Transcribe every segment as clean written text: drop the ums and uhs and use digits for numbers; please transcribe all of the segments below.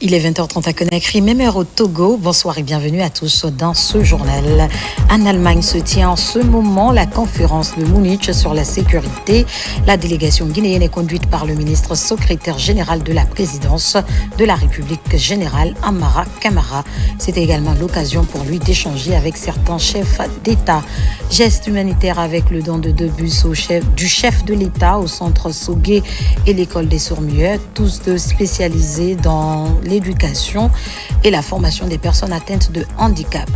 Il est 20h30 à Conakry, même heure au Togo. Bonsoir et bienvenue à tous dans ce journal. En Allemagne se tient en ce moment la conférence de Munich sur la sécurité. La délégation guinéenne est conduite par le ministre secrétaire général de la présidence de la République générale, Amara Camara. C'était également l'occasion pour lui d'échanger avec certains chefs d'État. Geste humanitaire avec le don de 2 bus du chef de l'État au centre Sogué et l'école des Sourds-Muets, tous deux spécialisés dans l'éducation et la formation des personnes atteintes de handicap.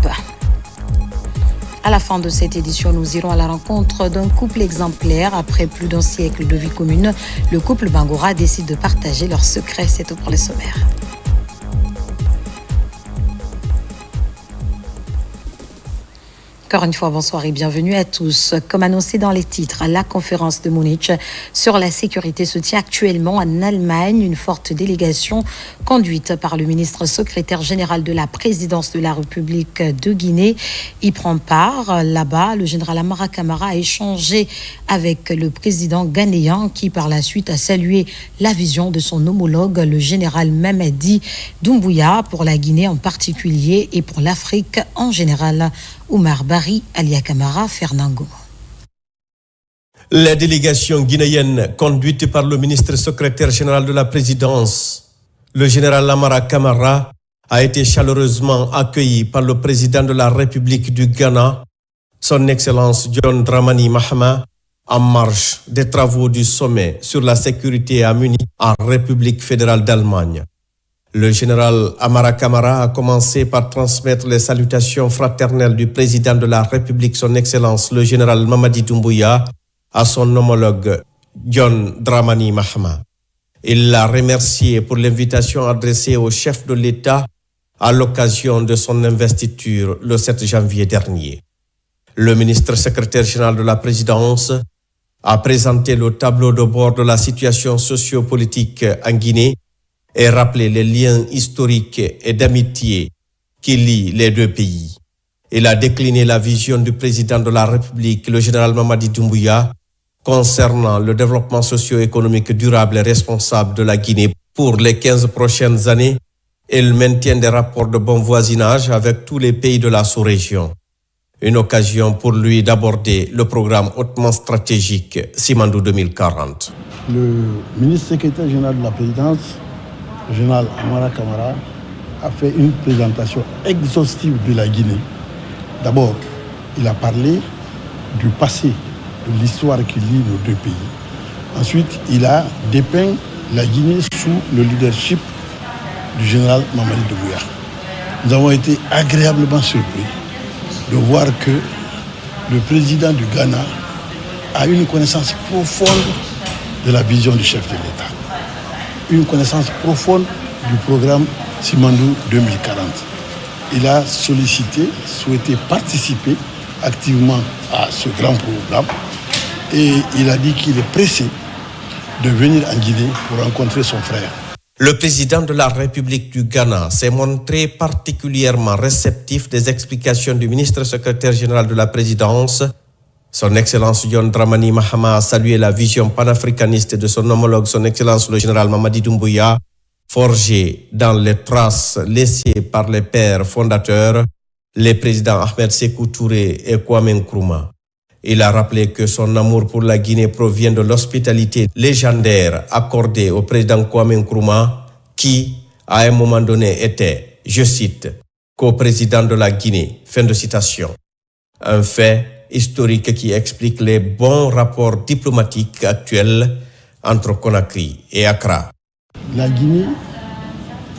À la fin de cette édition, nous irons à la rencontre d'un couple exemplaire. Après plus d'un siècle de vie commune, le couple Bangura décide de partager leurs secrets. C'est tout pour les sommaires. Encore une fois, bonsoir et bienvenue à tous. Comme annoncé dans les titres, la conférence de Munich sur la sécurité se tient actuellement en Allemagne. Une forte délégation conduite par le ministre secrétaire général de la présidence de la République de Guinée y prend part. Là-bas, le général Amara Camara a échangé avec le président ghanéen qui par la suite a salué la vision de son homologue, le général Mamadi Doumbouya, pour la Guinée en particulier et pour l'Afrique en général. Oumar Bari, Alia Camara, Fernando. La délégation guinéenne conduite par le ministre secrétaire général de la présidence, le général Amara Camara, a été chaleureusement accueillie par le président de la République du Ghana, son Excellence John Dramani Mahama, en marge des travaux du sommet sur la sécurité à Munich, en République fédérale d'Allemagne. Le général Amara Camara a commencé par transmettre les salutations fraternelles du président de la République, son Excellence le général Mamadi Doumbouya, à son homologue John Dramani Mahama. Il l'a remercié pour l'invitation adressée au chef de l'État à l'occasion de son investiture le 7 janvier dernier. Le ministre secrétaire général de la présidence a présenté le tableau de bord de la situation socio-politique en Guinée et rappeler les liens historiques et d'amitié qui lient les deux pays. Il a décliné la vision du président de la République, le général Mamadi Doumbouya, concernant le développement socio-économique durable et responsable de la Guinée pour les 15 prochaines années et le maintien des rapports de bon voisinage avec tous les pays de la sous-région. Une occasion pour lui d'aborder le programme hautement stratégique Simandou 2040. Le ministre secrétaire général de la présidence, le général Amara Camara, a fait une présentation exhaustive de la Guinée. D'abord, il a parlé du passé, de l'histoire qui lie nos deux pays. Ensuite, il a dépeint la Guinée sous le leadership du général Mamadi Doumbouya. Nous avons été agréablement surpris de voir que le président du Ghana a une connaissance profonde de la vision du chef de l'État. Une connaissance profonde du programme Simandou 2040. Il a souhaité participer activement à ce grand programme et il a dit qu'il est pressé de venir en Guinée pour rencontrer son frère. Le président de la République du Ghana s'est montré particulièrement réceptif des explications du ministre secrétaire général de la présidence. Son Excellence John Dramani Mahama a salué la vision panafricaniste de son homologue, son Excellence le général Mamadi Doumbouya, forgée dans les traces laissées par les pères fondateurs, les présidents Ahmed Sékou Touré et Kwame Nkrumah. Il a rappelé que son amour pour la Guinée provient de l'hospitalité légendaire accordée au président Kwame Nkrumah, qui, à un moment donné, était, je cite, co-président de la Guinée. Fin de citation. Un fait historique qui explique les bons rapports diplomatiques actuels entre Conakry et Accra. La Guinée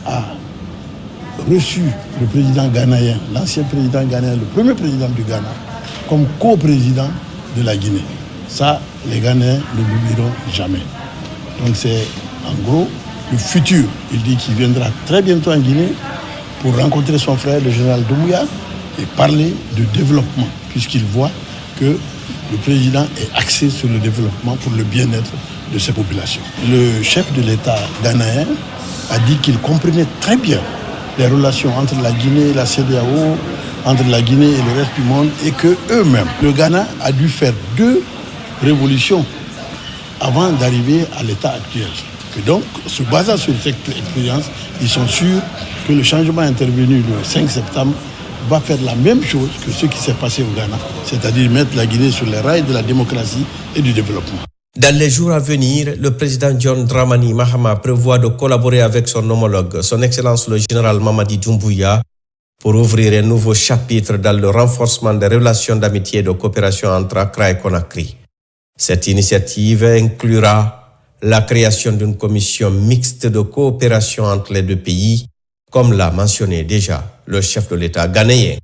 a reçu le président ghanéen, l'ancien président ghanéen, le premier président du Ghana, comme co-président de la Guinée. Ça, les Ghanéens ne l'oublieront jamais. Donc c'est en gros le futur. Il dit qu'il viendra très bientôt en Guinée pour rencontrer son frère, le général Doumbouya, et parler de développement, puisqu'il voit que le président est axé sur le développement pour le bien-être de ses populations. Le chef de l'État ghanéen a dit qu'il comprenait très bien les relations entre la Guinée et la CEDEAO, entre la Guinée et le reste du monde, et que eux-mêmes, le Ghana a dû faire 2 révolutions avant d'arriver à l'état actuel. Et donc, se basant sur cette expérience, ils sont sûrs que le changement intervenu le 5 septembre va faire la même chose que ce qui s'est passé au Ghana, c'est-à-dire mettre la Guinée sur les rails de la démocratie et du développement. Dans les jours à venir, le président John Dramani Mahama prévoit de collaborer avec son homologue, son Excellence le général Mamadi Doumbouya, pour ouvrir un nouveau chapitre dans le renforcement des relations d'amitié et de coopération entre Accra et Conakry. Cette initiative inclura la création d'une commission mixte de coopération entre les deux pays, comme l'a mentionné déjà le chef de l'État ghanéen.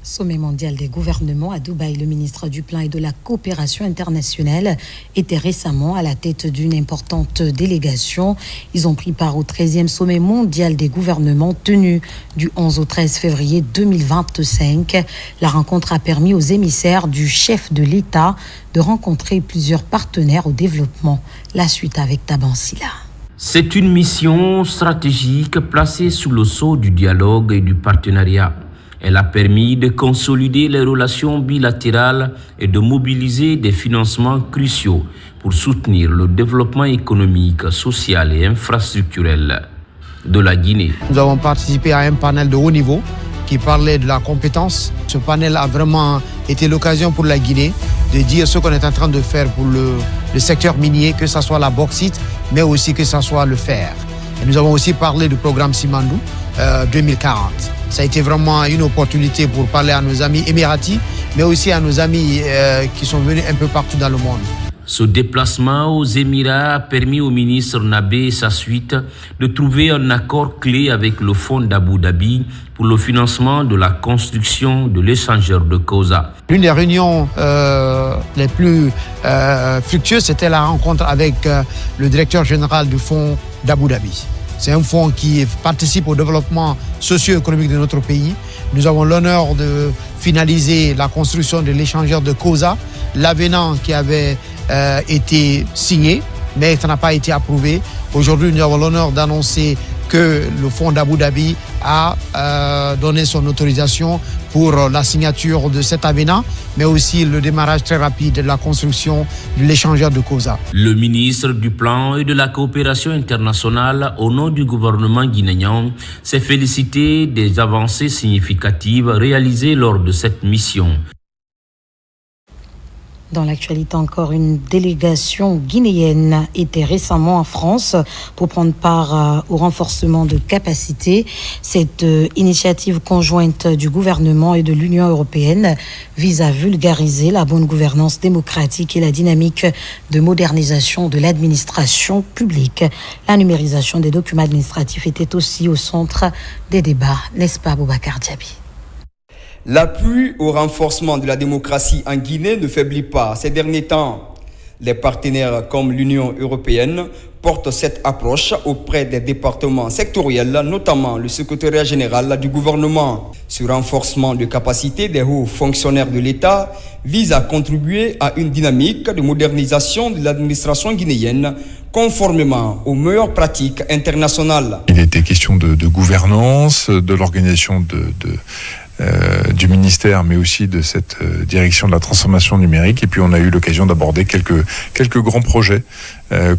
Sommet mondial des gouvernements à Dubaï, le ministre du Plan et de la Coopération internationale était récemment à la tête d'une importante délégation. Ils ont pris part au 13e sommet mondial des gouvernements tenu du 11 au 13 février 2025. La rencontre a permis aux émissaires du chef de l'État de rencontrer plusieurs partenaires au développement. La suite avec Taban Silla. C'est une mission stratégique placée sous le sceau du dialogue et du partenariat. Elle a permis de consolider les relations bilatérales et de mobiliser des financements cruciaux pour soutenir le développement économique, social et infrastructurel de la Guinée. Nous avons participé à un panel de haut niveau qui parlait de la compétence. Ce panel a vraiment été l'occasion pour la Guinée de dire ce qu'on est en train de faire pour le secteur minier, que ce soit la bauxite, mais aussi que ce soit le fer. Et nous avons aussi parlé du programme Simandou 2040. Ça a été vraiment une opportunité pour parler à nos amis émiratis, mais aussi à nos amis qui sont venus un peu partout dans le monde. Ce déplacement aux Émirats a permis au ministre Nabé et sa suite de trouver un accord clé avec le fonds d'Abu Dhabi pour le financement de la construction de l'échangeur de Koza. L'une des réunions les plus fructueuses, c'était la rencontre avec le directeur général du fonds d'Abu Dhabi. C'est un fonds qui participe au développement socio-économique de notre pays. Nous avons l'honneur de finaliser la construction de l'échangeur de Koza, l'avenant qui avait été signé, mais ça n'a pas été approuvé. Aujourd'hui, nous avons l'honneur d'annoncer que le fonds d'Abu Dhabi a donné son autorisation pour la signature de cet avenant, mais aussi le démarrage très rapide de la construction de l'échangeur de Koza. Le ministre du Plan et de la Coopération internationale, au nom du gouvernement guinéen, s'est félicité des avancées significatives réalisées lors de cette mission. Dans l'actualité encore, une délégation guinéenne était récemment en France pour prendre part au renforcement de capacités. Cette initiative conjointe du gouvernement et de l'Union européenne vise à vulgariser la bonne gouvernance démocratique et la dynamique de modernisation de l'administration publique. La numérisation des documents administratifs était aussi au centre des débats, n'est-ce pas, Boubacar Diaby? L'appui au renforcement de la démocratie en Guinée ne faiblit pas. Ces derniers temps, les partenaires comme l'Union européenne portent cette approche auprès des départements sectoriels, notamment le secrétariat général du gouvernement. Ce renforcement de capacité des hauts fonctionnaires de l'État vise à contribuer à une dynamique de modernisation de l'administration guinéenne conformément aux meilleures pratiques internationales. Il était question de gouvernance, de l'organisation du ministère, mais aussi de cette direction de la transformation numérique. Et puis on a eu l'occasion d'aborder quelques grands projets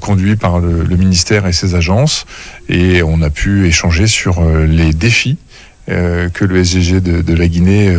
conduits par le ministère et ses agences. Et on a pu échanger sur les défis que le SGG de la Guinée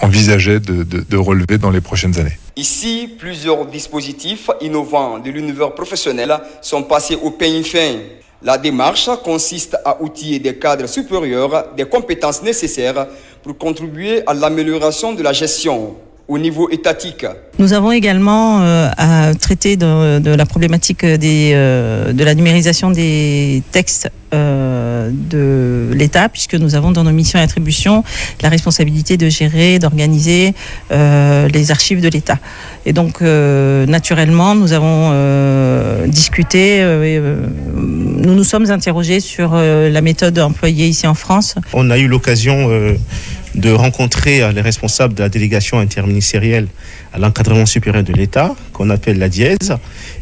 envisageait de relever dans les prochaines années. Ici, plusieurs dispositifs innovants de l'univers professionnel sont passés au peigne fin. La démarche consiste à outiller des cadres supérieurs des compétences nécessaires pour contribuer à l'amélioration de la gestion au niveau étatique. Nous avons également à traiter de la problématique de la numérisation des textes de l'État, puisque nous avons dans nos missions et attributions la responsabilité de gérer, d'organiser les archives de l'État. Et donc, naturellement, nous avons discuté, nous nous sommes interrogés sur la méthode employée ici en France. On a eu l'occasion de rencontrer les responsables de la délégation interministérielle à l'encadrement supérieur de l'État, qu'on appelle la DIES.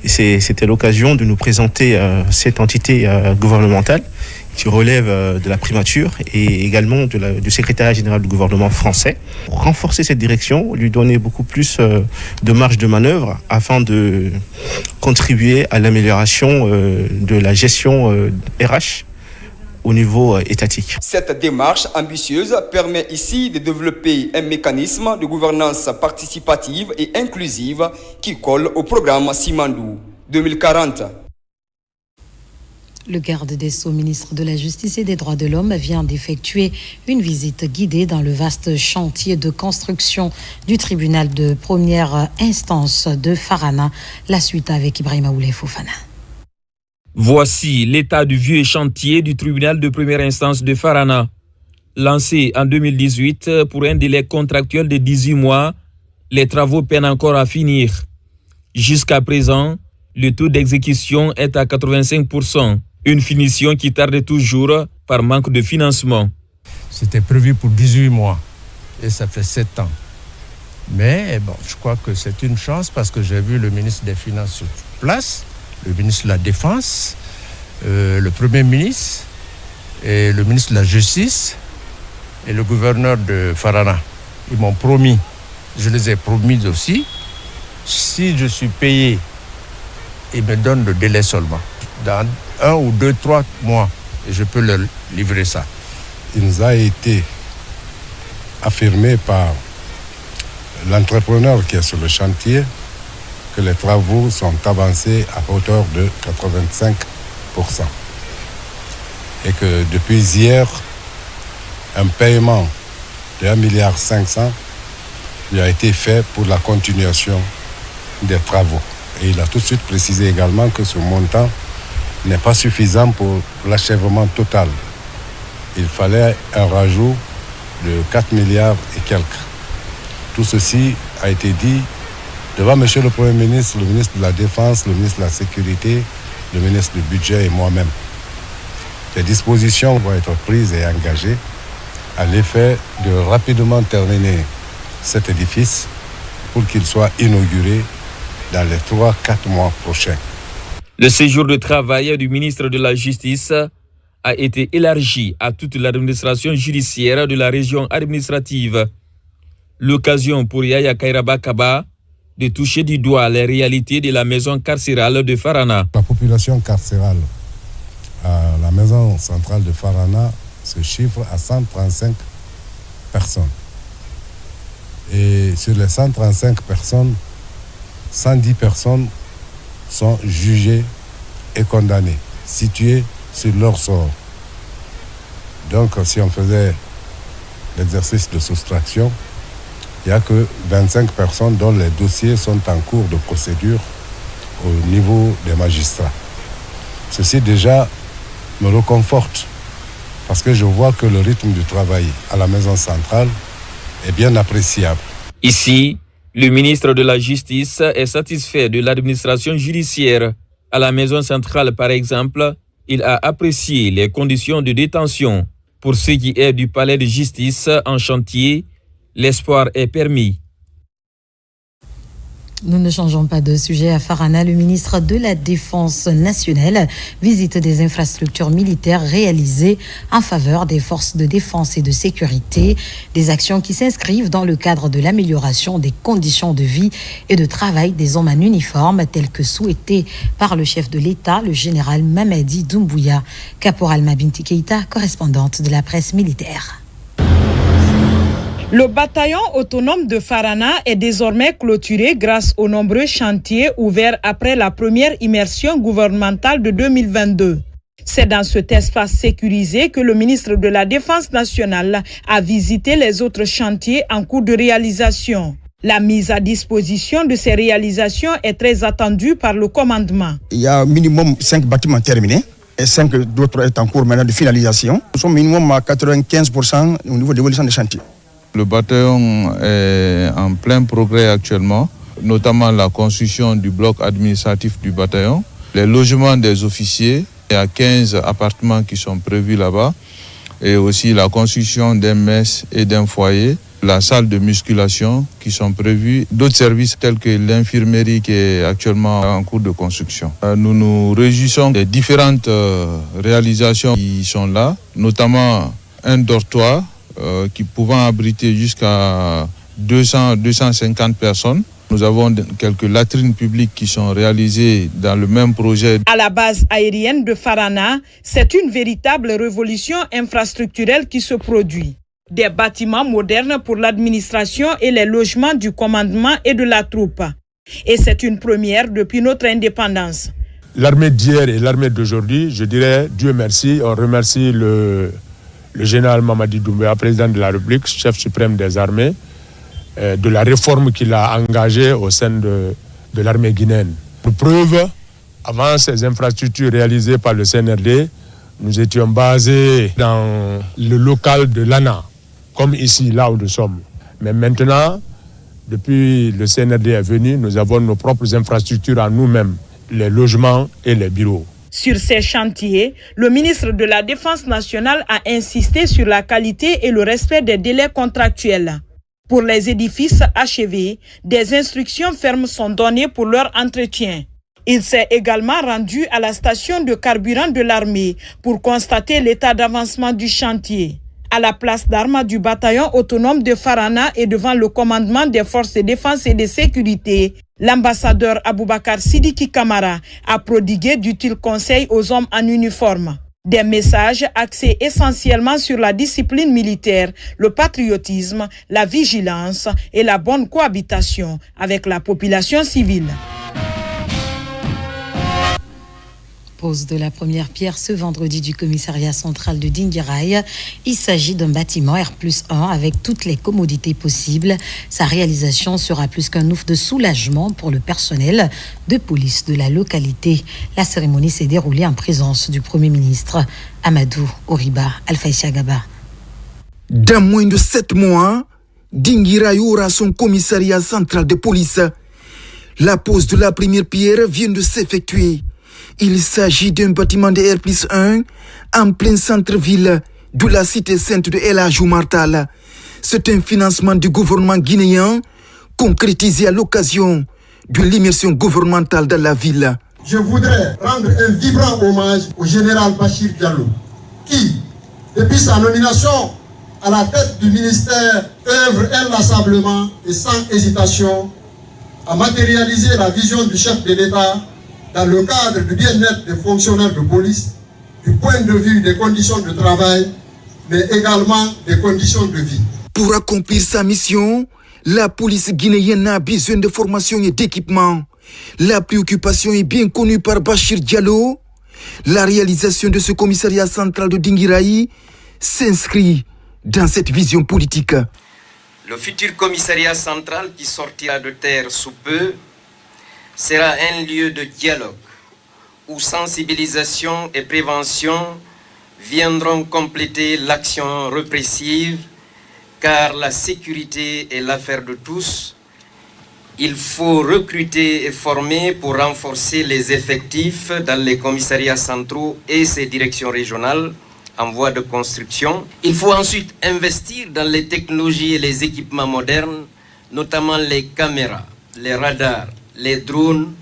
Et c'était l'occasion de nous présenter cette entité gouvernementale qui relève de la primature et également du secrétariat général du gouvernement français. Pour renforcer cette direction, lui donner beaucoup plus de marge de manœuvre afin de contribuer à l'amélioration de la gestion RH au niveau étatique. Cette démarche ambitieuse permet ici de développer un mécanisme de gouvernance participative et inclusive qui colle au programme Simandou 2040. Le garde des Sceaux, ministre de la Justice et des Droits de l'Homme, vient d'effectuer une visite guidée dans le vaste chantier de construction du tribunal de première instance de Farana. La suite avec Ibrahima Oulé Fofana. Voici l'état du vieux chantier du tribunal de première instance de Farana. Lancé en 2018 pour un délai contractuel de 18 mois, les travaux peinent encore à finir. Jusqu'à présent, le taux d'exécution est à 85%. Une finition qui tarde toujours par manque de financement. C'était prévu pour 18 mois et ça fait 7 ans. Mais bon, je crois que c'est une chance parce que j'ai vu le ministre des Finances sur place, le ministre de la Défense, le Premier ministre, et le ministre de la Justice et le gouverneur de Farana. Ils m'ont promis, je les ai promis aussi, si je suis payé, ils me donnent le délai seulement. Dans 1 ou 2, 3 mois, et je peux leur livrer ça. Il nous a été affirmé par l'entrepreneur qui est sur le chantier que les travaux sont avancés à hauteur de 85%. Et que depuis hier, un paiement de 1,5 milliard lui a été fait pour la continuation des travaux. Et il a tout de suite précisé également que ce montant n'est pas suffisant pour l'achèvement total. Il fallait un rajout de 4 milliards et quelques. Tout ceci a été dit devant M. le Premier ministre, le ministre de la Défense, le ministre de la Sécurité, le ministre du Budget et moi-même. Les dispositions vont être prises et engagées à l'effet de rapidement terminer cet édifice pour qu'il soit inauguré dans les 3-4 mois prochains. Le séjour de travail du ministre de la Justice a été élargi à toute l'administration judiciaire de la région administrative. L'occasion pour Yaya Kairaba Kaba de toucher du doigt les réalités de la maison carcérale de Farana. La population carcérale à la maison centrale de Farana se chiffre à 135 personnes. Et sur les 135 personnes, 110 personnes sont jugées et condamnées, situées sur leur sort. Donc, si on faisait l'exercice de soustraction, il n'y a que 25 personnes dont les dossiers sont en cours de procédure au niveau des magistrats. Ceci déjà me reconforte parce que je vois que le rythme du travail à la maison centrale est bien appréciable. Ici, le ministre de la Justice est satisfait de l'administration judiciaire. À la maison centrale, par exemple, il a apprécié les conditions de détention. Pour ce qui est du palais de justice en chantier, l'espoir est permis. Nous ne changeons pas de sujet à Farana. Le ministre de la Défense nationale visite des infrastructures militaires réalisées en faveur des forces de défense et de sécurité. Des actions qui s'inscrivent dans le cadre de l'amélioration des conditions de vie et de travail des hommes en uniforme, telles que souhaitées par le chef de l'État, le général Mamadi Doumbouya. Caporal Mabinti Keïta, correspondante de la presse militaire. Le bataillon autonome de Farana est désormais clôturé grâce aux nombreux chantiers ouverts après la première immersion gouvernementale de 2022. C'est dans cet espace sécurisé que le ministre de la Défense nationale a visité les autres chantiers en cours de réalisation. La mise à disposition de ces réalisations est très attendue par le commandement. Il y a minimum 5 bâtiments terminés et 5 d'autres sont en cours maintenant de finalisation. Nous sommes minimum à 95% au niveau de l'évolution des chantiers. Le bataillon est en plein progrès actuellement, notamment la construction du bloc administratif du bataillon, les logements des officiers. Il y a 15 appartements qui sont prévus là-bas, et aussi la construction d'un mess et d'un foyer, la salle de musculation qui sont prévus, d'autres services tels que l'infirmerie qui est actuellement en cours de construction. Nous nous réjouissons des différentes réalisations qui sont là, notamment un dortoir qui pouvant abriter jusqu'à 250 personnes. Nous avons quelques latrines publiques qui sont réalisées dans le même projet. À la base aérienne de Farana, c'est une véritable révolution infrastructurelle qui se produit. Des bâtiments modernes pour l'administration et les logements du commandement et de la troupe. Et c'est une première depuis notre indépendance. L'armée d'hier et l'armée d'aujourd'hui, je dirais, Dieu merci, on remercie le général Mamadi Doumbouya, président de la République, chef suprême des armées, de la réforme qu'il a engagée au sein de l'armée guinéenne. Pour preuve, avant ces infrastructures réalisées par le CNRD, nous étions basés dans le local de l'ANA, comme ici, là où nous sommes. Mais maintenant, depuis le CNRD est venu, nous avons nos propres infrastructures à nous-mêmes, les logements et les bureaux. Sur ces chantiers, le ministre de la Défense nationale a insisté sur la qualité et le respect des délais contractuels. Pour les édifices achevés, des instructions fermes sont données pour leur entretien. Il s'est également rendu à la station de carburant de l'armée pour constater l'état d'avancement du chantier. À la place d'armes du bataillon autonome de Farana et devant le commandement des forces de défense et de sécurité, l'ambassadeur Aboubakar Sidiki Kamara a prodigué d'utiles conseils aux hommes en uniforme. Des messages axés essentiellement sur la discipline militaire, le patriotisme, la vigilance et la bonne cohabitation avec la population civile. Pose de la première pierre ce vendredi du commissariat central de Dinguiraye. Il s'agit d'un bâtiment R+1 avec toutes les commodités possibles. Sa réalisation sera plus qu'un ouf de soulagement pour le personnel de police de la localité. La cérémonie s'est déroulée en présence du Premier ministre Amadou Oriba Alpha Gaba. Dans moins de 7 mois, Dinguiraye aura son commissariat central de police. La pose de la première pierre vient de s'effectuer. Il s'agit d'un bâtiment de R+1 en plein centre-ville de la cité sainte de El Hadj Oumar Tall. C'est un financement du gouvernement guinéen concrétisé à l'occasion de l'immersion gouvernementale dans la ville. Je voudrais rendre un vibrant hommage au général Bachir Diallo, qui, depuis sa nomination à la tête du ministère, œuvre inlassablement et sans hésitation à matérialiser la vision du chef de l'État dans le cadre du bien-être des fonctionnaires de police, du point de vue des conditions de travail, mais également des conditions de vie. Pour accomplir sa mission, la police guinéenne a besoin de formation et d'équipement. La préoccupation est bien connue par Bachir Diallo. La réalisation de ce commissariat central de Dinguiraye s'inscrit dans cette vision politique. Le futur commissariat central qui sortira de terre sous peu sera un lieu de dialogue où sensibilisation et prévention viendront compléter l'action répressive, car la sécurité est l'affaire de tous. Il faut recruter et former pour renforcer les effectifs dans les commissariats centraux et ses directions régionales en voie de construction. Il faut ensuite investir dans les technologies et les équipements modernes, notamment les caméras, les radars, les drones,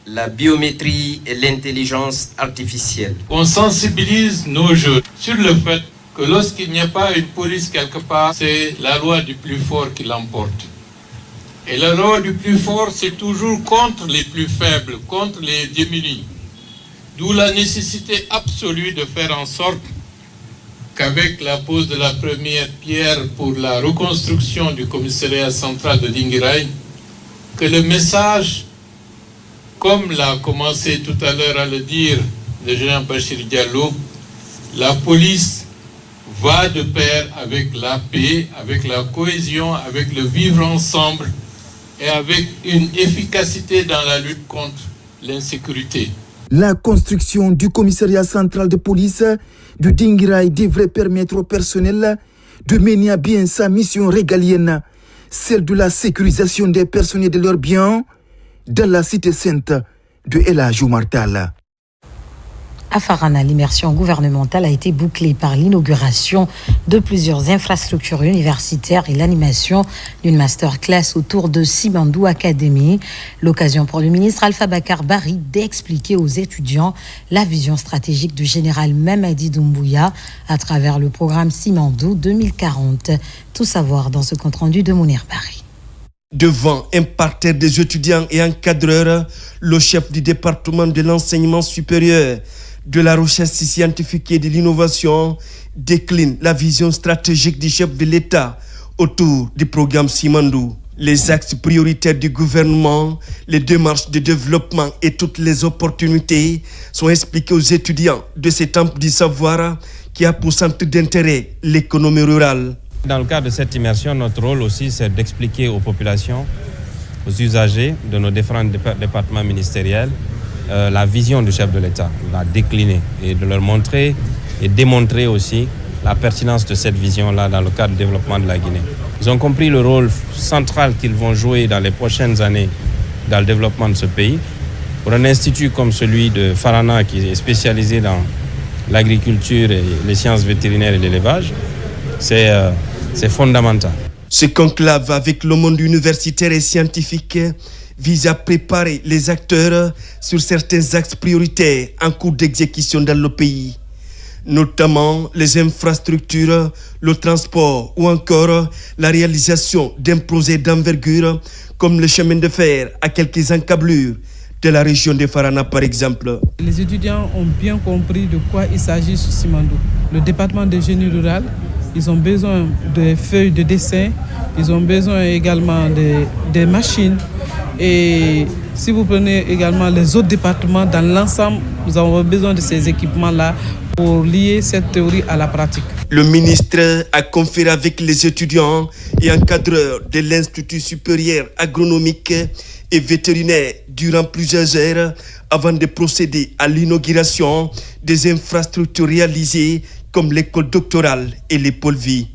la biométrie et l'intelligence artificielle. On sensibilise nos jeunes sur le fait que lorsqu'il n'y a pas une police quelque part, c'est la loi du plus fort qui l'emporte. Et la loi du plus fort, c'est toujours contre les plus faibles, contre les démunis. D'où la nécessité absolue de faire en sorte qu'avec la pose de la première pierre pour la reconstruction du commissariat central de Dinguiraye, que le message, comme l'a commencé tout à l'heure à le dire le général Bachir Diallo, la police va de pair avec la paix, avec la cohésion, avec le vivre ensemble et avec une efficacité dans la lutte contre l'insécurité. La construction du commissariat central de police de Dinguiraye devrait permettre au personnel de mener à bien sa mission régalienne, celle de la sécurisation des personnes et de leurs biens dans la cité sainte de El Hadj Oumar Tall. À Farana, l'immersion gouvernementale a été bouclée par l'inauguration de plusieurs infrastructures universitaires et l'animation d'une masterclass autour de Simandou Academy. L'occasion pour le ministre Alpha Bakar Barry d'expliquer aux étudiants la vision stratégique du général Mamadi Doumbouya à travers le programme Simandou 2040. Tout savoir dans ce compte-rendu de Mounir Barry. Devant un parterre des étudiants et encadreurs, le chef du département de l'enseignement supérieur, de la recherche scientifique et de l'innovation décline la vision stratégique du chef de l'État autour du programme Simandou. Les axes prioritaires du gouvernement, les démarches de développement et toutes les opportunités sont expliquées aux étudiants de ce temple du savoir qui a pour centre d'intérêt l'économie rurale. Dans le cadre de cette immersion, notre rôle aussi, c'est d'expliquer aux populations, aux usagers de nos différents départements ministériels, la vision du chef de l'État, la décliner et de leur montrer et démontrer aussi la pertinence de cette vision-là dans le cadre du développement de la Guinée. Ils ont compris le rôle central qu'ils vont jouer dans les prochaines années dans le développement de ce pays. Pour un institut comme celui de Farana, qui est spécialisé dans l'agriculture et les sciences vétérinaires et l'élevage, c'est fondamental. Ce conclave avec le monde universitaire et scientifique vise à préparer les acteurs sur certains axes prioritaires en cours d'exécution dans le pays, notamment les infrastructures, le transport ou encore la réalisation d'un projet d'envergure comme le chemin de fer à quelques encablures de la région de Farana par exemple. Les étudiants ont bien compris de quoi il s'agit sur Simandou. Le département de génie rural, ils ont besoin de feuilles de dessin, ils ont besoin également de machines. Et si vous prenez également les autres départements, dans l'ensemble, nous avons besoin de ces équipements-là pour lier cette théorie à la pratique. Le ministre a conféré avec les étudiants et encadreurs de l'Institut supérieur agronomique et vétérinaire durant plusieurs heures avant de procéder à l'inauguration des infrastructures réalisées comme l'école doctorale et les pôles vie.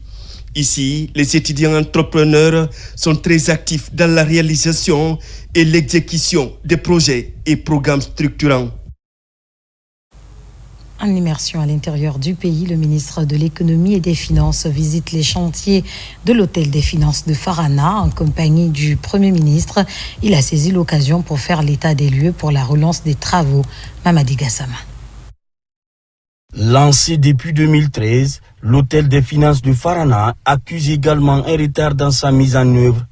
Ici, les étudiants entrepreneurs sont très actifs dans la réalisation et l'exécution des projets et programmes structurants. En immersion à l'intérieur du pays, le ministre de l'économie et des finances visite les chantiers de l'hôtel des finances de Farana en compagnie du Premier ministre. Il a saisi l'occasion pour faire l'état des lieux pour la relance des travaux. Mamadi Gassama. Lancé depuis 2013, l'hôtel des finances de Farana accuse également un retard dans sa mise en œuvre.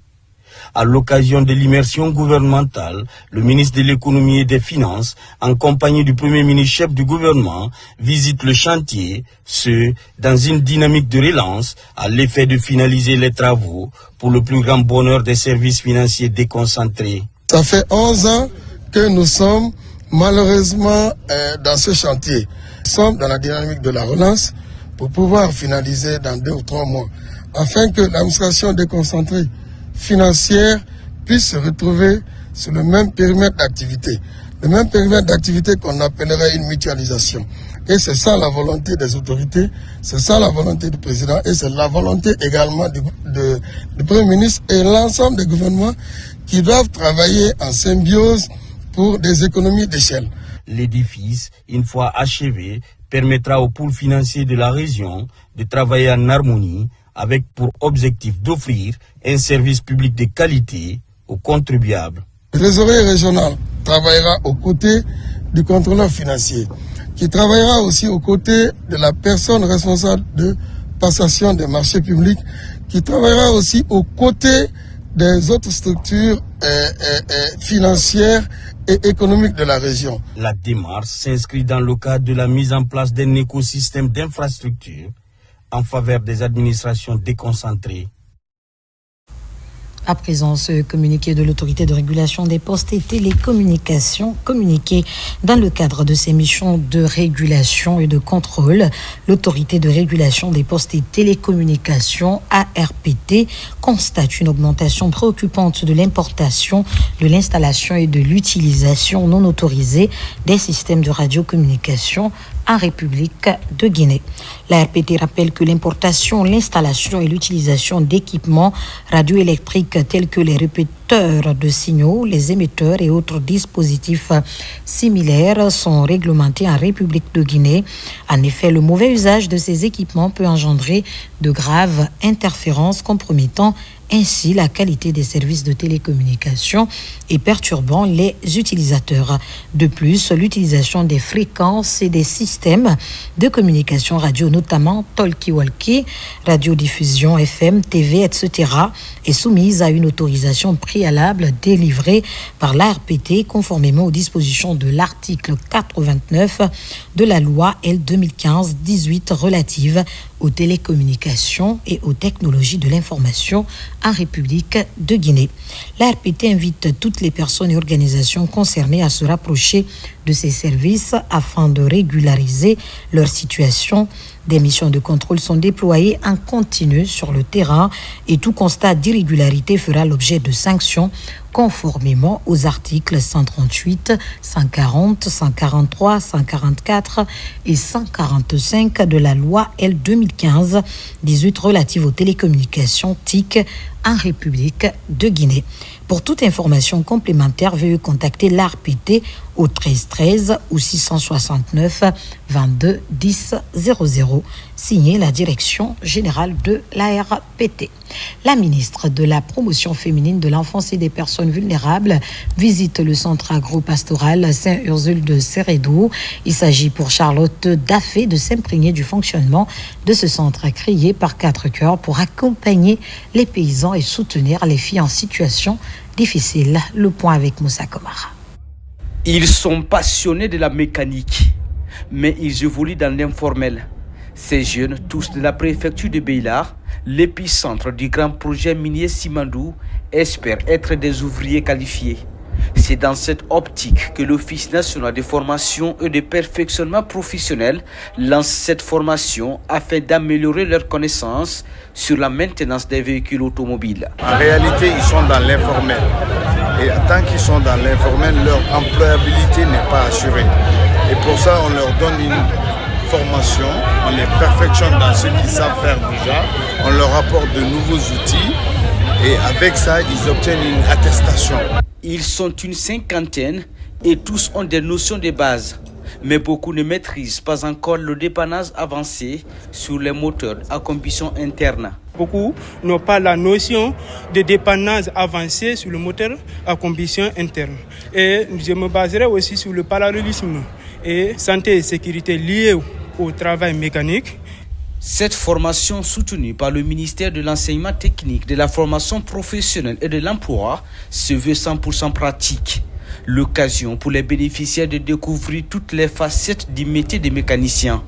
À l'occasion de l'immersion gouvernementale, le ministre de l'économie et des finances, en compagnie du Premier ministre chef du gouvernement, visite le chantier, ce dans une dynamique de relance à l'effet de finaliser les travaux pour le plus grand bonheur des services financiers déconcentrés. Ça fait 11 ans que nous sommes malheureusement dans ce chantier. Nous sommes dans la dynamique de la relance pour pouvoir finaliser dans 2 ou 3 mois, afin que l'administration déconcentrée financière puisse se retrouver sur le même périmètre d'activité. Le même périmètre d'activité qu'on appellerait une mutualisation. Et c'est ça la volonté des autorités, c'est ça la volonté du président et c'est la volonté également du Premier ministre et l'ensemble des gouvernements qui doivent travailler en symbiose pour des économies d'échelle. L'édifice, une fois achevé, permettra aux pôles financiers de la région de travailler en harmonie avec pour objectif d'offrir un service public de qualité aux contribuables. Le trésorier régional travaillera aux côtés du contrôleur financier, qui travaillera aussi aux côtés de la personne responsable de passation des marchés publics, qui travaillera aussi aux côtés des autres structures financières et économiques de la région. La démarche s'inscrit dans le cadre de la mise en place d'un écosystème d'infrastructures en faveur des administrations déconcentrées. À présent, ce communiqué de l'autorité de régulation des postes et télécommunications, communiqué dans le cadre de ses missions de régulation et de contrôle, l'autorité de régulation des postes et télécommunications, ARPT, constate une augmentation préoccupante de l'importation, de l'installation et de l'utilisation non autorisée des systèmes de radiocommunication en République de Guinée. La RPT rappelle que l'importation, l'installation et l'utilisation d'équipements radioélectriques tels que les capteurs de signaux, les émetteurs et autres dispositifs similaires sont réglementés en République de Guinée. En effet, le mauvais usage de ces équipements peut engendrer de graves interférences compromettant ainsi la qualité des services de télécommunication et perturbant les utilisateurs. De plus, l'utilisation des fréquences et des systèmes de communication radio, notamment talkie-walkie, radiodiffusion FM, TV, etc., est soumise à une autorisation préalable délivrée par l'ARPT conformément aux dispositions de l'article 89 de la loi L 2015-18 relative aux télécommunications et aux technologies de l'information en République de Guinée. L'ARPT invite toutes les personnes et organisations concernées à se rapprocher de ces services afin de régulariser leur situation. Des missions de contrôle sont déployées en continu sur le terrain et tout constat d'irrégularité fera l'objet de sanctions conformément aux articles 138, 140, 143, 144 et 145 de la loi L 2015-18 relative aux télécommunications TIC en République de Guinée. Pour toute information complémentaire, veuillez contacter l'ARPT au 13 13 ou 669 22 10 00, signé la Direction générale de l'ARPT. La ministre de la Promotion féminine de l'enfance et des personnes vulnérables visite le centre agro-pastoral Saint-Ursule de Seredo. Il s'agit pour Charlotte Daffé de s'imprégner du fonctionnement de ce centre créé par 4 cœurs pour accompagner les paysans et soutenir les filles en situation difficile. Le point avec Moussa Komara. Ils sont passionnés de la mécanique, mais ils évoluent dans l'informel. Ces jeunes, tous de la préfecture de Beila, l'épicentre du grand projet minier Simandou, espèrent être des ouvriers qualifiés. C'est dans cette optique que l'Office national de formation et de perfectionnement professionnel lance cette formation afin d'améliorer leurs connaissances sur la maintenance des véhicules automobiles. En réalité, ils sont dans l'informel. Et tant qu'ils sont dans l'informel, leur employabilité n'est pas assurée. Et pour ça, on leur donne une formation, on les perfectionne dans ce qu'ils savent faire déjà, on leur apporte de nouveaux outils et avec ça, ils obtiennent une attestation. Ils sont une cinquantaine et tous ont des notions de base. Mais beaucoup ne maîtrisent pas encore le dépannage avancé sur les moteurs à combustion interne. Beaucoup n'ont pas la notion de dépannage avancé sur le moteur à combustion interne. Et je me baserai aussi sur le parallélisme et santé et sécurité liées au travail mécanique. Cette formation soutenue par le ministère de l'Enseignement technique, de la formation professionnelle et de l'emploi se veut 100% pratique. L'occasion pour les bénéficiaires de découvrir toutes les facettes du métier de mécanicien.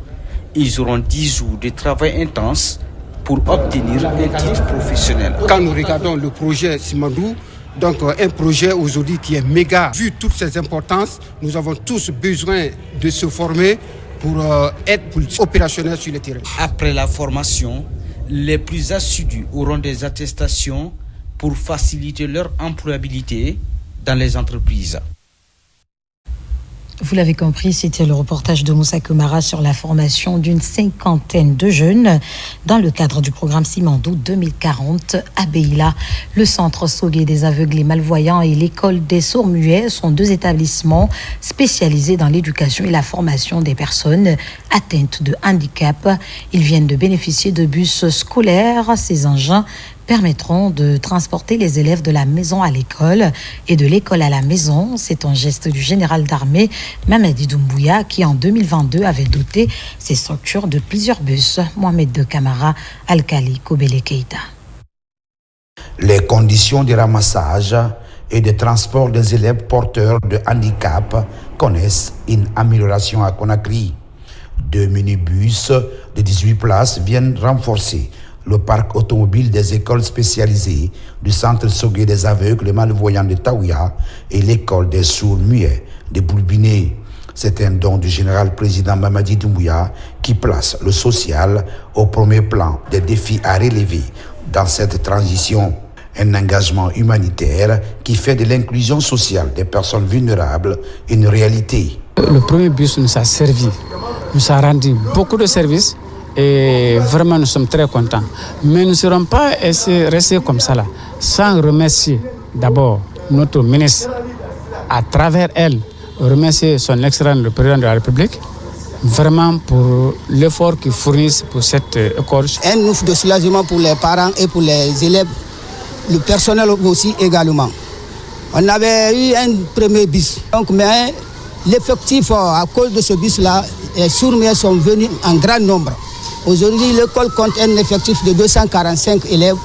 Ils auront 10 jours de travail intense pour obtenir un titre professionnel. Quand nous regardons le projet Simandou, donc un projet aujourd'hui qui est méga, vu toutes ces importances, nous avons tous besoin de se former pour être opérationnels sur le terrain. Après la formation, les plus assidus auront des attestations pour faciliter leur employabilité dans les entreprises. Vous l'avez compris, c'était le reportage de Moussa Komara sur la formation d'une cinquantaine de jeunes dans le cadre du programme Simandou 2040 à Beila. Le centre Sogué des aveugles et malvoyants et l'école des sourds-muets sont 2 établissements spécialisés dans l'éducation et la formation des personnes atteintes de handicap. Ils viennent de bénéficier de bus scolaires. Ces engins permettront de transporter les élèves de la maison à l'école et de l'école à la maison. C'est un geste du général d'armée Mamadi Doumbouya qui en 2022 avait doté ces structures de plusieurs bus. Mohamed de Camara, Alkali, Kobele Keita. Les conditions de ramassage et de transport des élèves porteurs de handicap connaissent une amélioration à Conakry. 2 minibus de 18 places viennent renforcer le parc automobile des écoles spécialisées du centre Sogué des aveugles et malvoyants de Taouya et l'école des sourds-muets de Boulbiné. C'est un don du général président Mamadi Doumbouya qui place le social au premier plan des défis à relever dans cette transition. Un engagement humanitaire qui fait de l'inclusion sociale des personnes vulnérables une réalité. Le premier bus nous a servi, nous a rendu beaucoup de services. Et vraiment, nous sommes très contents. Mais nous ne serons pas restés comme ça, là, sans remercier d'abord notre ministre, à travers elle, remercier son excellence le président de la République, vraiment pour l'effort qu'ils fournissent pour cette école. Un ouf de soulagement pour les parents et pour les élèves, le personnel aussi également. On avait eu un premier bus, donc, mais l'effectif à cause de ce bus-là, les sourds-muets sont venus en grand nombre. Aujourd'hui, l'école compte un effectif de 245 élèves,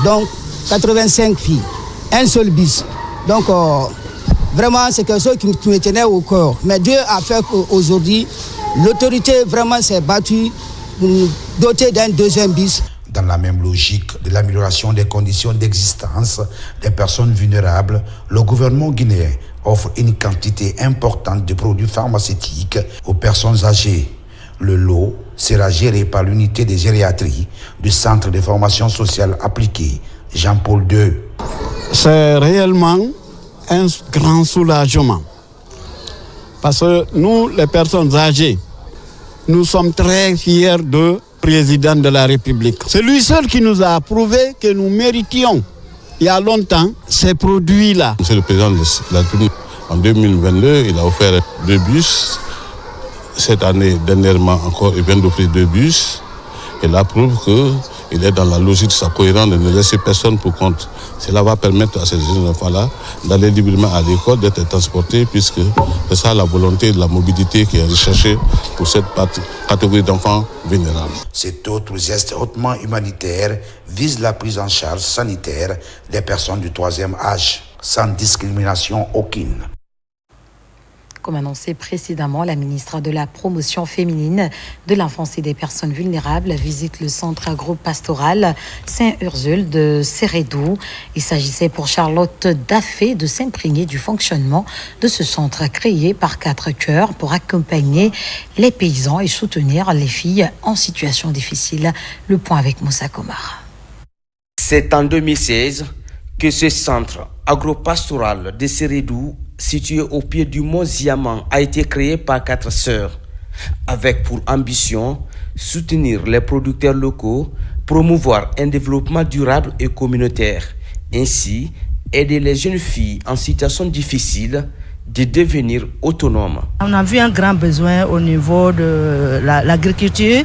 donc 85 filles. Un seul bus. Donc, vraiment, c'est quelque chose qui me tenait au cœur. Mais Dieu a fait qu'aujourd'hui, l'autorité vraiment s'est battue pour nous doter d'un deuxième bus. Dans la même logique de l'amélioration des conditions d'existence des personnes vulnérables, le gouvernement guinéen offre une quantité importante de produits pharmaceutiques aux personnes âgées. Le lot sera géré par l'unité de gériatrie du Centre de formation sociale appliquée Jean-Paul II. C'est réellement un grand soulagement. Parce que nous, les personnes âgées, nous sommes très fiers de président de la République. C'est lui seul qui nous a prouvé que nous méritions, il y a longtemps, ces produits-là. Monsieur le président de la République, en 2022, il a offert 2 bus. Cette année, dernièrement encore, il vient d'offrir 2 bus. Et là prouve qu'il est dans la logique de sa cohérence de ne laisser personne pour compte. Cela va permettre à ces jeunes enfants-là d'aller librement à l'école, d'être transportés, puisque c'est ça la volonté de la mobilité qui est recherchée pour cette catégorie d'enfants vulnérables. Cet autre geste hautement humanitaire vise la prise en charge sanitaire des personnes du 3e âge, sans discrimination aucune. Comme annoncé précédemment, la ministre de la Promotion féminine de l'enfance et des personnes vulnérables visite le centre agro-pastoral Saint-Ursule de Sérédou. Il s'agissait pour Charlotte Daffé de s'imprégner du fonctionnement de ce centre créé par 4 cœurs pour accompagner les paysans et soutenir les filles en situation difficile. Le point avec Moussa Komar. C'est en 2016 que ce centre agro-pastoral de Sérédou, situé au pied du mont Ziaman, a été créé par 4 sœurs, avec pour ambition soutenir les producteurs locaux, promouvoir un développement durable et communautaire, ainsi aider les jeunes filles en situation difficile de devenir autonomes. On a vu un grand besoin au niveau de l'agriculture,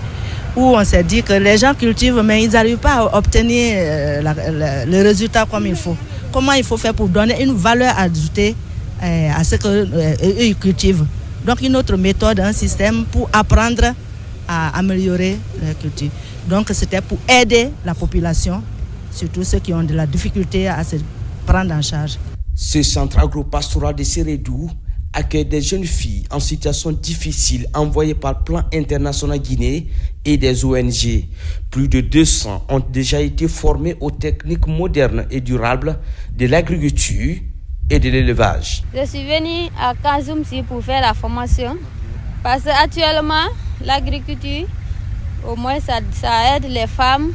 où on s'est dit que les gens cultivent, mais ils n'arrivent pas à obtenir le résultat comme il faut. Comment il faut faire pour donner une valeur ajoutée à ce qu'ils cultivent. Donc une autre méthode, un système pour apprendre à améliorer la culture. Donc c'était pour aider la population, surtout ceux qui ont de la difficulté à se prendre en charge. Ce centre agro-pastoral de Sérédou accueille des jeunes filles en situation difficile envoyées par Plan International Guinée et des ONG. Plus de 200 ont déjà été formées aux techniques modernes et durables de l'agriculture et de l'élevage. Je suis venue à Kazumsi pour faire la formation parce qu'actuellement, l'agriculture, au moins ça aide les femmes.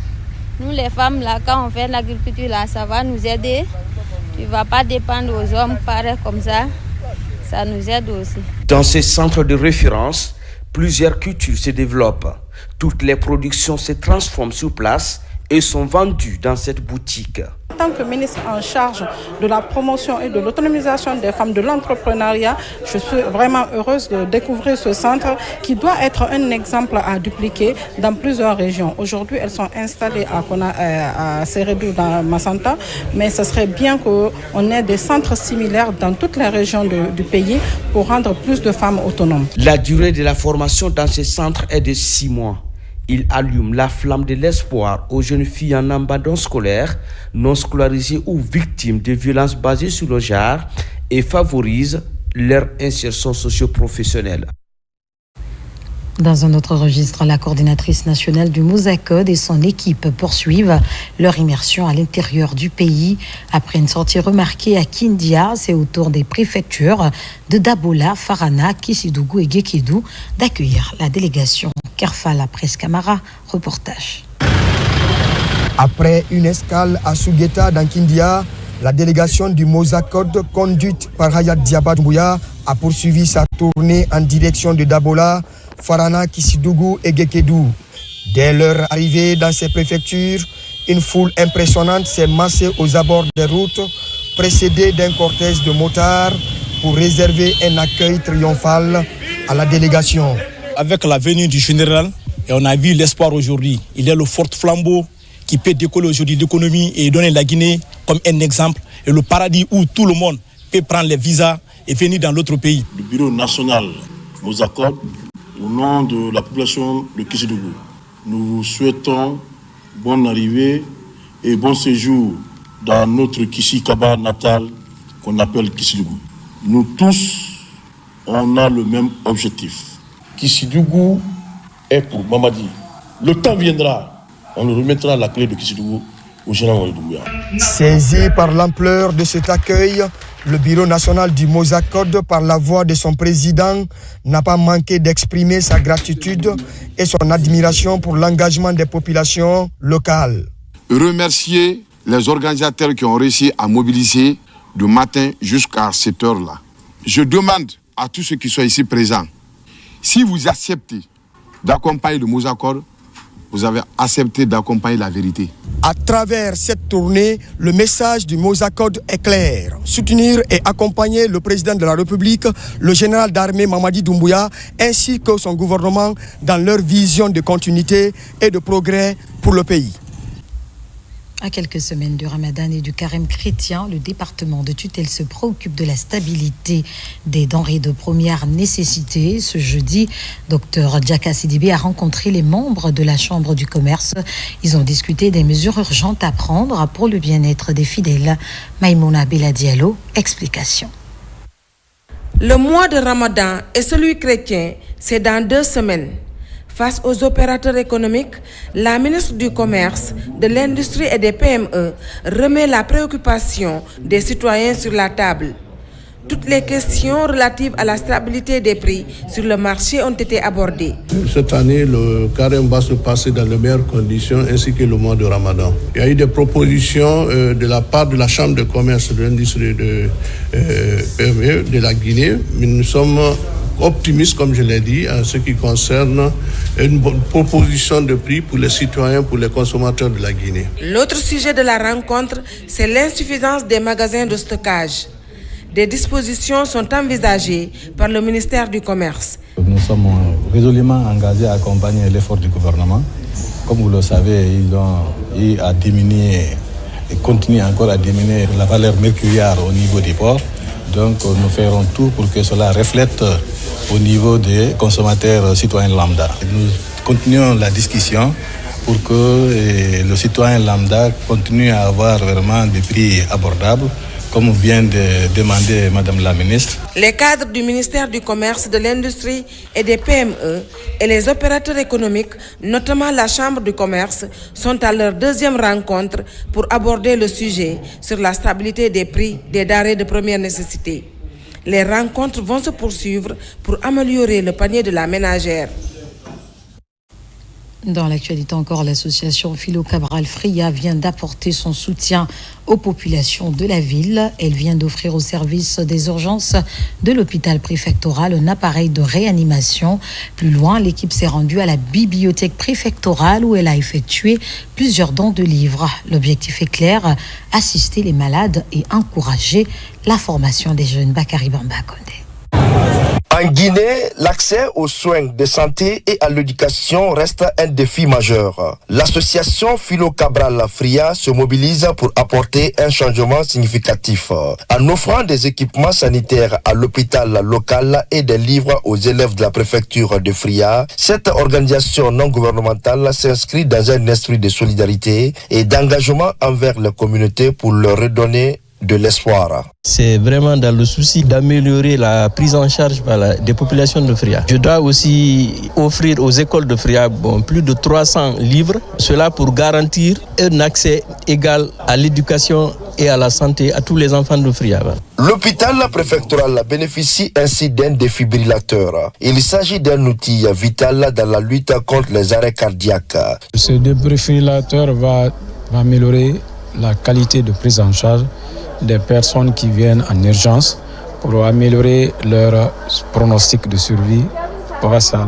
Nous les femmes, là, quand on fait l'agriculture, là, ça va nous aider. Tu ne vas pas dépendre aux hommes, pareil comme ça. Ça nous aide aussi. Dans ces centres de référence, plusieurs cultures se développent. Toutes les productions se transforment sur place et sont vendues dans cette boutique. En tant que ministre en charge de la promotion et de l'autonomisation des femmes de l'entrepreneuriat, je suis vraiment heureuse de découvrir ce centre qui doit être un exemple à dupliquer dans plusieurs régions. Aujourd'hui, elles sont installées à Sérédou, dans Massanta, mais ce serait bien qu'on ait des centres similaires dans toutes les régions du pays pour rendre plus de femmes autonomes. La durée de la formation dans ce centre est de 6 mois. Il allume la flamme de l'espoir aux jeunes filles en abandon scolaire, non scolarisées ou victimes de violences basées sur le genre et favorise leur insertion socio-professionnelle. Dans un autre registre, la coordinatrice nationale du Mousacode et son équipe poursuivent leur immersion à l'intérieur du pays. Après une sortie remarquée à Kindia, c'est au tour des préfectures de Dabola, Farana, Kissidougou et Guékédou d'accueillir la délégation. Kerfa, la presse Camara, reportage. Après une escale à Sougeta dans Kindia, la délégation du Mousacode, conduite par Hayat Diabadouya, a poursuivi sa tournée en direction de Dabola, Farana, Kissidougou et Guékédou. Dès leur arrivée dans ces préfectures, une foule impressionnante s'est massée aux abords des routes précédé d'un cortège de motards pour réserver un accueil triomphal à la délégation. Avec la venue du général, et on a vu l'espoir aujourd'hui. Il est le porte-flambeau qui peut décoller aujourd'hui l'économie et donner la Guinée comme un exemple et le paradis où tout le monde peut prendre les visas et venir dans l'autre pays. Le bureau national nous accorde, au nom de la population de Kissidougou, nous vous souhaitons bonne arrivée et bon séjour dans notre Kissi-Kaba natal qu'on appelle Kissidougou. Nous tous, on a le même objectif. Kissidougou est pour Mamadi. Le temps viendra, on nous remettra la clé de Kissidougou au général Mamadi Doumbouya. Saisi par l'ampleur de cet accueil, le bureau national du Mozakod, par la voix de son président, n'a pas manqué d'exprimer sa gratitude et son admiration pour l'engagement des populations locales. Remercier les organisateurs qui ont réussi à mobiliser du matin jusqu'à cette heure-là. Je demande à tous ceux qui sont ici présents, si vous acceptez d'accompagner le Mozakod, vous avez accepté d'accompagner la vérité. À travers cette tournée, le message du Mozakod est clair. Soutenir et accompagner le président de la République, le général d'armée Mamadi Doumbouya, ainsi que son gouvernement dans leur vision de continuité et de progrès pour le pays. À quelques semaines du Ramadan et du carême chrétien, le département de tutelle se préoccupe de la stabilité des denrées de première nécessité. Ce jeudi, Dr Djaka Sidibé a rencontré les membres de la Chambre du commerce. Ils ont discuté des mesures urgentes à prendre pour le bien-être des fidèles. Maïmouna Beladialo, explication. Le mois de Ramadan et celui chrétien, c'est dans 2 semaines. Face aux opérateurs économiques, la ministre du Commerce, de l'Industrie et des PME remet la préoccupation des citoyens sur la table. Toutes les questions relatives à la stabilité des prix sur le marché ont été abordées. Cette année, le carême va se passer dans de meilleures conditions ainsi que le mois de Ramadan. Il y a eu des propositions de la part de la Chambre de commerce de l'Industrie de PME de la Guinée, mais nous sommes optimiste, comme je l'ai dit, en ce qui concerne une bonne proposition de prix pour les citoyens, pour les consommateurs de la Guinée. L'autre sujet de la rencontre, c'est l'insuffisance des magasins de stockage. Des dispositions sont envisagées par le ministère du Commerce. Nous sommes résolument engagés à accompagner l'effort du gouvernement. Comme vous le savez, ils ont eu à diminuer et continuent encore à diminuer la valeur mercurière au niveau des ports. Donc nous ferons tout pour que cela reflète au niveau des consommateurs citoyens lambda. Nous continuons la discussion pour que le citoyen lambda continue à avoir vraiment des prix abordables, comme vient de demander Madame la ministre. Les cadres du ministère du Commerce, de l'Industrie et des PME et les opérateurs économiques, notamment la Chambre du Commerce, sont à leur 2e rencontre pour aborder le sujet sur la stabilité des prix des denrées de première nécessité. Les rencontres vont se poursuivre pour améliorer le panier de la ménagère. Dans l'actualité encore, l'association Philo Cabral Fria vient d'apporter son soutien aux populations de la ville. Elle vient d'offrir au service des urgences de l'hôpital préfectoral un appareil de réanimation. Plus loin, l'équipe s'est rendue à la bibliothèque préfectorale où elle a effectué plusieurs dons de livres. L'objectif est clair, assister les malades et encourager la formation des jeunes. Bakary Bamba Condé. En Guinée, l'accès aux soins de santé et à l'éducation reste un défi majeur. L'association Philo Cabral Fria se mobilise pour apporter un changement significatif. En offrant des équipements sanitaires à l'hôpital local et des livres aux élèves de la préfecture de Fria, cette organisation non gouvernementale s'inscrit dans un esprit de solidarité et d'engagement envers la communauté pour leur redonner de l'espoir. C'est vraiment dans le souci d'améliorer la prise en charge des populations de Fria. Je dois aussi offrir aux écoles de Fria plus de 300 livres, cela pour garantir un accès égal à l'éducation et à la santé à tous les enfants de Fria. L'hôpital préfectoral bénéficie ainsi d'un défibrillateur. Il s'agit d'un outil vital dans la lutte contre les arrêts cardiaques. Ce défibrillateur va améliorer la qualité de prise en charge des personnes qui viennent en urgence pour améliorer leur pronostic de survie face à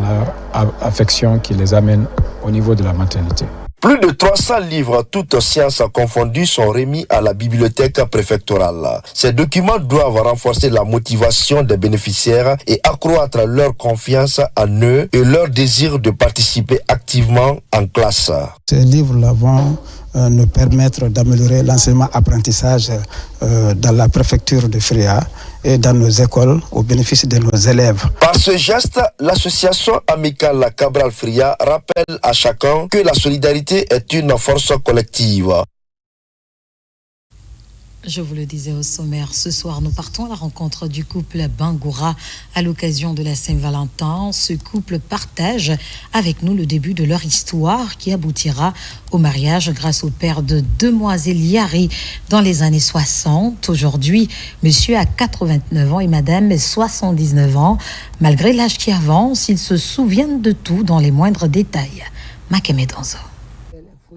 l'affection qui les amène au niveau de la maternité. Plus de 300 livres, toutes sciences confondues, sont remis à la bibliothèque préfectorale. Ces documents doivent renforcer la motivation des bénéficiaires et accroître leur confiance en eux et leur désir de participer activement en classe. Ces livres-là vont nous permettre d'améliorer l'enseignement-apprentissage dans la préfecture de Fria et dans nos écoles au bénéfice de nos élèves. Par ce geste, l'association amicale Cabral Fria rappelle à chacun que la solidarité est une force collective. Je vous le disais au sommaire, ce soir nous partons à la rencontre du couple Bangoura à l'occasion de la Saint-Valentin. Ce couple partage avec nous le début de leur histoire qui aboutira au mariage grâce au père de demoiselle Yari dans les années 60. Aujourd'hui, monsieur a 89 ans et madame 79 ans. Malgré l'âge qui avance, ils se souviennent de tout dans les moindres détails. Makeme Danzo.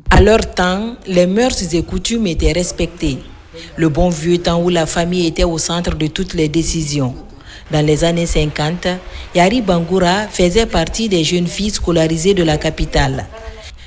À leur temps, les mœurs et coutumes étaient respectées. Le bon vieux temps où la famille était au centre de toutes les décisions. Dans les années 50, Yari Bangoura faisait partie des jeunes filles scolarisées de la capitale.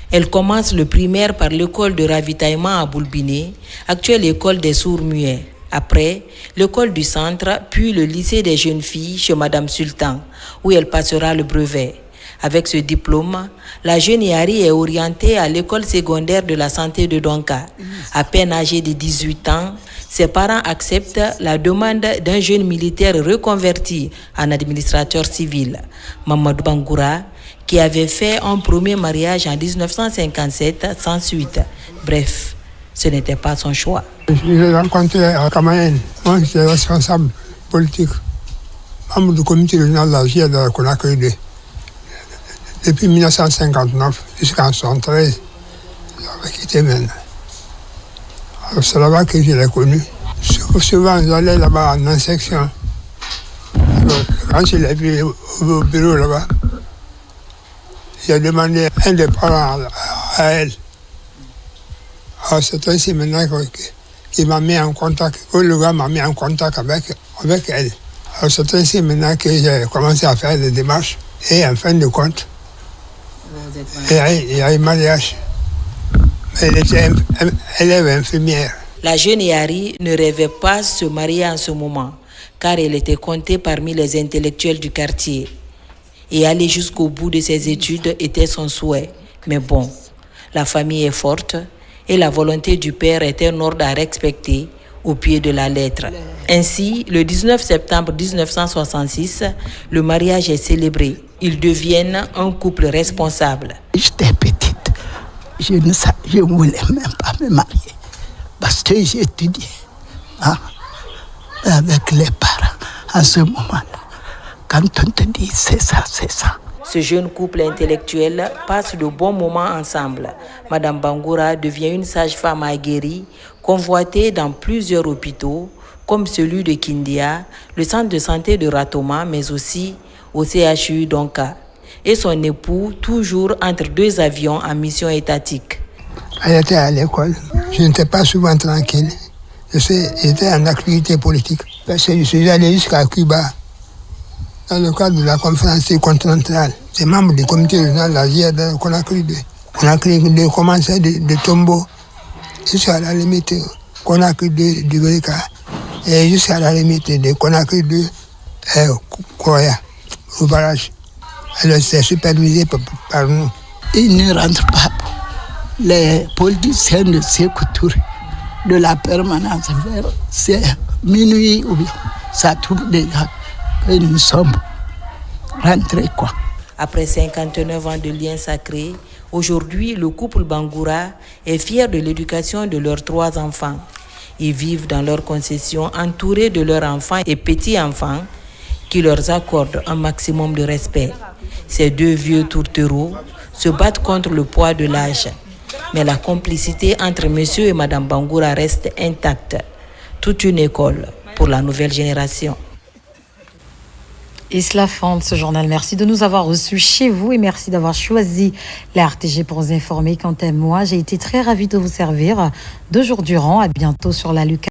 Elle commence le primaire par l'école de ravitaillement à Boulbiné, actuelle école des sourds-muets. Après, l'école du centre, puis le lycée des jeunes filles chez Madame Sultan, où elle passera le brevet. Avec ce diplôme, la jeune Yari est orientée à l'école secondaire de la santé de Donka. À peine âgée de 18 ans, ses parents acceptent la demande d'un jeune militaire reconverti en administrateur civil, Mamadou Bangoura, qui avait fait un premier mariage en 1957 sans suite. Bref, ce n'était pas son choix. Je l'ai rencontré à Kamayen. Moi, j'étais responsable politique, membre du comité régional de la GIA de Conakry 2. Depuis 1959 jusqu'en 1973, j'avais quitté maintenant. Alors c'est là-bas que je l'ai connu. Souvent, j'allais là-bas en insection. Alors, quand je l'ai vu au bureau là-bas, j'ai demandé un des parents à elle. Alors c'est ainsi maintenant qu'il m'a mis en contact, que le gars m'a mis en contact avec elle. Alors c'est ainsi maintenant que j'ai commencé à faire des démarches et en fin de compte, il y a eu mariage. Elle était élève infirmière. La jeune Yari ne rêvait pas se marier en ce moment, car elle était comptée parmi les intellectuels du quartier. Et aller jusqu'au bout de ses études était son souhait. Mais bon, la famille est forte et la volonté du père est un ordre à respecter au pied de la lettre. Ainsi, le 19 septembre 1966, le mariage est célébré. Ils deviennent un couple responsable. J'étais petite, je ne voulais même pas me marier parce que j'étudiais avec les parents à ce moment-là. Quand on te dit c'est ça, c'est ça. Ce jeune couple intellectuel passe de bons moments ensemble. Madame Bangoura devient une sage-femme aguerrie, convoitée dans plusieurs hôpitaux, comme celui de Kindia, le centre de santé de Ratoma, mais aussi au CHU Donka. Et son époux, toujours entre deux avions en mission étatique. Elle était à l'école. Je n'étais pas souvent tranquille. J'étais en activité politique. Parce que je suis allé jusqu'à Cuba, dans le cadre de la conférence continentale. C'est membre du comité régional de la GIA de Conakry 2. Conakry 2 commençait de Tombo jusqu'à la limite Conakry 2 du Brika et jusqu'à la limite de Conakry 2 et Koya, au barrage. Elle s'est supervisée par nous. Ils ne rentrent pas. Les politiciens de Sékou Touré, de la permanence vers minuit ou bien ça trouve déjà que nous sommes rentrés quoi. Après 59 ans de liens sacrés, aujourd'hui le couple Bangoura est fier de l'éducation de leurs 3 enfants. Ils vivent dans leur concession entourés de leurs enfants et petits-enfants qui leur accordent un maximum de respect. Ces 2 vieux tourtereaux se battent contre le poids de l'âge. Mais la complicité entre monsieur et madame Bangoura reste intacte. Toute une école pour la nouvelle génération. Et cela fin de ce journal. Merci de nous avoir reçus chez vous et merci d'avoir choisi la RTG pour vous informer. Quant à moi, j'ai été très ravie de vous servir 2 jours durant. À bientôt sur la Lucas.